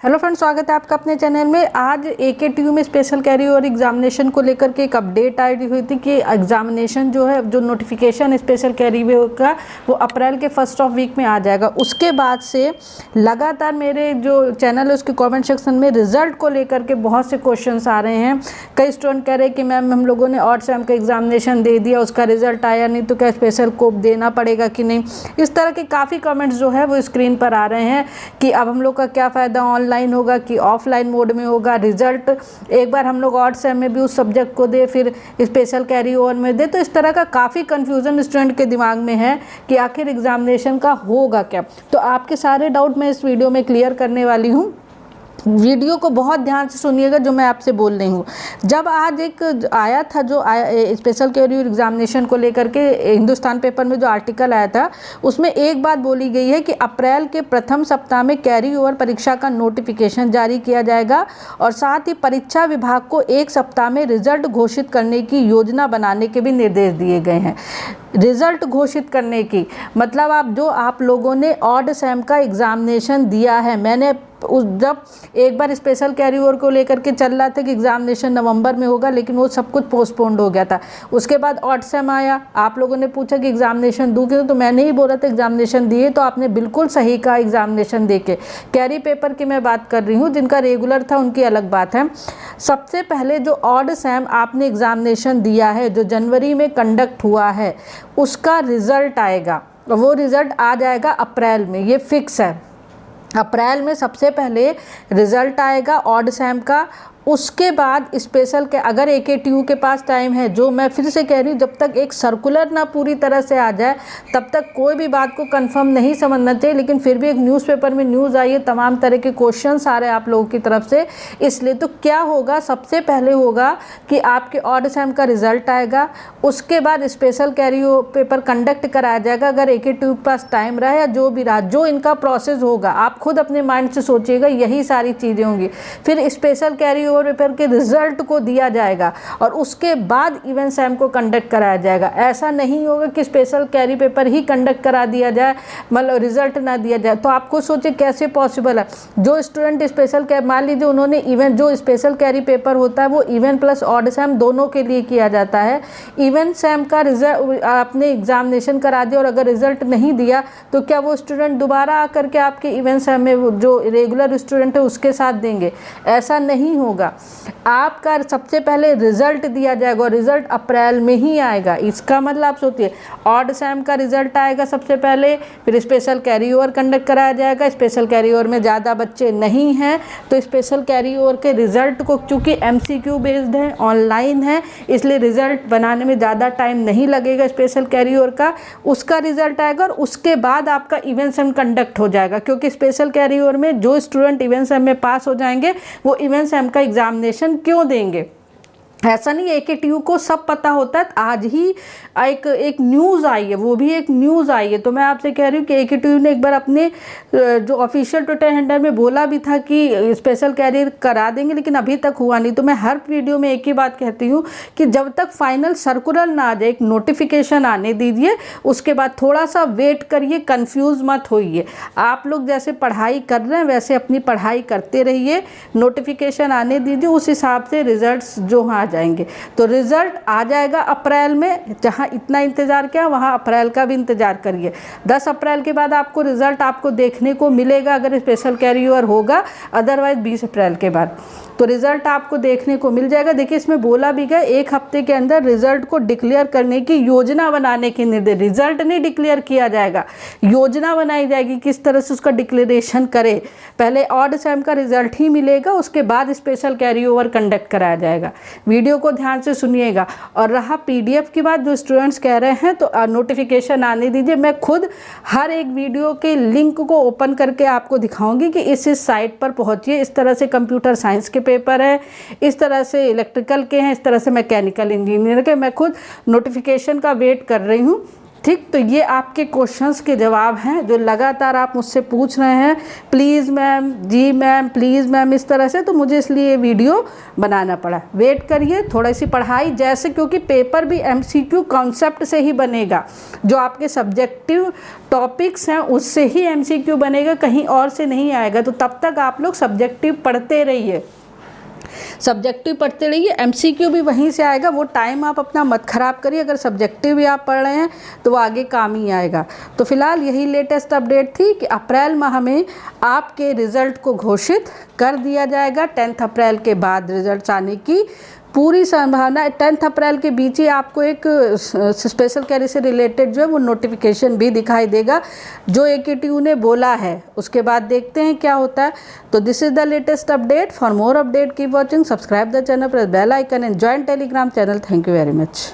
Hello friends, स्वागत है आपका अपने चैनल में। आज AKTU में स्पेशल कैरी और एग्जामिनेशन को लेकर के एक अपडेट आई हुई थी कि एग्जामिनेशन जो है, जो नोटिफिकेशन स्पेशल कैरी का वो अप्रैल के फर्स्ट ऑफ वीक में आ जाएगा। उसके बाद से लगातार मेरे जो चैनल है उसके कमेंट सेक्शन में रिजल्ट को लेकर के बहुत से क्वेश्चंस आ रहे हैं। कई स्टूडेंट कह रहे हैं कि मैम हम लोगों ने ऑड सेम का एग्जामिनेशन दे दिया, उसका रिजल्ट आया नहीं, तो क्या स्पेशल कोप देना पड़ेगा कि नहीं। इस तरह के काफ़ी कमेंट्स जो है वो स्क्रीन पर आ रहे हैं कि अब हम लोग का क्या फ़ायदा, ऑनलाइन होगा कि ऑफलाइन मोड में होगा। रिजल्ट एक बार हम लोग ऑड सेम में भी उस सब्जेक्ट को दे, फिर स्पेशल कैरी ओवर में दे। तो इस तरह का काफ़ी कंफ्यूजन स्टूडेंट के दिमाग में है कि आखिर एग्जामिनेशन का होगा क्या। तो आपके सारे डाउट मैं इस वीडियो में क्लियर करने वाली हूँ। वीडियो को बहुत ध्यान से सुनिएगा जो मैं आपसे बोल रही हूँ। जब आज एक आया था जो स्पेशल कैरी और एग्जामिनेशन को लेकर के हिंदुस्तान पेपर में जो आर्टिकल आया था, उसमें एक बात बोली गई है कि अप्रैल के प्रथम सप्ताह में कैरी ओवर परीक्षा का नोटिफिकेशन जारी किया जाएगा और साथ ही परीक्षा विभाग को एक सप्ताह में रिजल्ट घोषित करने की योजना बनाने के भी निर्देश दिए गए हैं। रिजल्ट घोषित करने की मतलब आप लोगों ने ऑड सेम का एग्जामिनेशन दिया है। मैंने जब एक बार स्पेशल कैरी ओवर को लेकर के चल रहा था कि एग्जामिनेशन नवंबर में होगा, लेकिन वो सब कुछ पोस्टपोन्ड हो गया था। उसके बाद ऑड सेम आया, आप लोगों ने पूछा कि एग्जामिनेशन दूँ क्यों, तो मैंने ही बोला था एग्जामिनेशन दिए, तो आपने बिल्कुल सही कहा एग्जामिनेशन दे के। कैरी पेपर की मैं बात कर रही हूँ, जिनका रेगुलर था उनकी अलग बात है। सबसे पहले जो ऑड सेम आपने एग्जामिनेशन दिया है, जो जनवरी में कंडक्ट हुआ है, उसका रिज़ल्ट आएगा। वो रिज़ल्ट आ जाएगा अप्रैल में, ये फिक्स है। अप्रैल में सबसे पहले रिज़ल्ट आएगा ऑड सेम का। उसके बाद स्पेशल के अगर AKTU के पास टाइम है, जो मैं फिर से कह रही हूँ, जब तक एक सर्कुलर ना पूरी तरह से आ जाए तब तक कोई भी बात को कंफर्म नहीं समझना चाहिए। लेकिन फिर भी एक न्यूज़पेपर में न्यूज़ आई है, तमाम तरह के क्वेश्चंस आ रहे हैं आप लोगों की तरफ से, इसलिए तो क्या होगा, सबसे पहले होगा कि आपके ऑड सेम का रिज़ल्ट आएगा। उसके बाद स्पेशल कैरी पेपर कंडक्ट कराया जाएगा अगर AKTU के पास टाइम रहा या जो भी रहा, जो इनका प्रोसेस होगा। आप खुद अपने माइंड से सोचिएगा, यही सारी चीज़ें होंगी। फिर स्पेशल कैरी पेपर के रिजल्ट को दिया जाएगा और उसके बाद इवेंट सेम को कंडक्ट कराया जाएगा। ऐसा नहीं होगा कि स्पेशल कैरी पेपर ही कंडक्ट करा दिया जाए, मतलब रिजल्ट ना दिया जाए। तो आपको सोचिए कैसे पॉसिबल है। जो स्टूडेंट स्पेशल कैरी, मान लीजिए उन्होंने इवेंट, जो स्पेशल कैरी पेपर होता है वो इवेंट प्लस ऑड सेम दोनों के लिए किया जाता है। इवेंट सेम का रिजल्ट आपने एग्जामिनेशन करा दिया और अगर रिजल्ट नहीं दिया तो क्या वो स्टूडेंट दोबारा आकर के आपके इवेंट सेम में जो रेगुलर स्टूडेंट है उसके साथ देंगे? ऐसा नहीं होगा। आपका सबसे पहले रिजल्ट दिया जाएगा और रिजल्ट अप्रैल में ही आएगा। इसका मतलब आप सोचिए, ऑड सेम का रिजल्ट आएगा सबसे पहले, फिर स्पेशल कैरी ओवर कंडक्ट कराया जाएगा। स्पेशल कैरी ओवर में ज़्यादा बच्चे नहीं हैं तो स्पेशल कैरी ओवर के रिजल्ट को, चूँकि MCQ बेस्ड है, ऑनलाइन है, इसलिए रिजल्ट बनाने में ज़्यादा टाइम नहीं लगेगा स्पेशल कैरी ओवर का। उसका रिजल्ट आएगा और उसके बाद आपका इवेंट सेम कंडक्ट हो जाएगा, क्योंकि स्पेशल कैरी ओवर में जो स्टूडेंट इवेंट सेम में पास हो जाएंगे वो इवेंट सेम का एग्जामिनेशन क्यों देंगे। ऐसा नहीं है AKTU को सब पता होता है। आज ही एक न्यूज़ आई है, वो भी एक न्यूज़ आई है। तो मैं आपसे कह रही हूँ कि AKTU ने एक बार अपने जो ऑफिशियल ट्विटर हैंडल में बोला भी था कि स्पेशल कैरियर करा देंगे, लेकिन अभी तक हुआ नहीं। तो मैं हर वीडियो में एक ही बात कहती हूँ कि जब तक फाइनल सर्कुलर ना आ जाए, एक नोटिफिकेशन आने दीजिए, उसके बाद थोड़ा सा वेट करिए, कन्फ्यूज़ मत होइए। आप लोग जैसे पढ़ाई कर रहे हैं वैसे अपनी पढ़ाई करते रहिए, नोटिफिकेशन आने दीजिए, उस हिसाब से रिजल्ट्स जो आ जाएंगे। तो रिजल्ट आ जाएगा अप्रैल में। जहां इतना इंतजार किया वहां अप्रैल का भी इंतजार करिए। 10 अप्रैल के बाद आपको रिजल्ट आपको देखने को मिलेगा अगर स्पेशल कैरी ओवर होगा, अदरवाइज 20 अप्रैल के बाद तो रिजल्ट आपको देखने को मिल जाएगा। देखिए, इसमें बोला भी गया 1 हफ्ते के अंदर रिजल्ट को डिक्लेयर करने की योजना बनाने के निर्देश। रिजल्ट नहीं डिक्लेयर किया जाएगा, योजना बनाई जाएगी किस तरह से उसका डिक्लेरेशन करे। पहले ऑड सेम का रिजल्ट ही मिलेगा, उसके बाद स्पेशल कैरी ओवर कंडक्ट कराया जाएगा। वीडियो को ध्यान से सुनिएगा। और रहा PDF की बात, जो स्टूडेंट्स कह रहे हैं तो नोटिफिकेशन आने दीजिए। मैं खुद हर एक वीडियो के लिंक को ओपन करके आपको दिखाऊंगी कि इस साइट पर पहुंचिए। इस तरह से कंप्यूटर साइंस के पेपर है, इस तरह से इलेक्ट्रिकल के हैं, इस तरह से मैकेनिकल इंजीनियर के। मैं खुद नोटिफिकेशन का वेट कर रही हूँ। ठीक। तो ये आपके क्वेश्चंस के जवाब हैं जो लगातार आप मुझसे पूछ रहे हैं, प्लीज़ मैम, जी मैम, प्लीज़ मैम, इस तरह से, तो मुझे इसलिए ये वीडियो बनाना पड़ा। वेट करिए, थोड़ी सी पढ़ाई जैसे, क्योंकि पेपर भी MCQ कॉन्सेप्ट से ही बनेगा, जो आपके सब्जेक्टिव टॉपिक्स हैं उससे ही MCQ बनेगा, कहीं और से नहीं आएगा। तो तब तक आप लोग सब्जेक्टिव पढ़ते रहिए, सब्जेक्टिव पढ़ते रहिए, MCQ भी वहीं से आएगा। वो टाइम आप अपना मत ख़राब करिए, अगर सब्जेक्टिव भी आप पढ़ रहे हैं तो वो आगे काम ही आएगा। तो फिलहाल यही लेटेस्ट अपडेट थी कि अप्रैल माह में आपके रिज़ल्ट को घोषित कर दिया जाएगा। 10 अप्रैल के बाद रिज़ल्ट आने की पूरी संभावना है। 10 अप्रैल के बीच ही आपको एक स्पेशल कैरी से रिलेटेड जो है वो नोटिफिकेशन भी दिखाई देगा, जो AKTU ने बोला है। उसके बाद देखते हैं क्या होता है। तो this is the latest update. For more update keep watching, subscribe the channel, press bell icon and join Telegram channel. Thank you very much.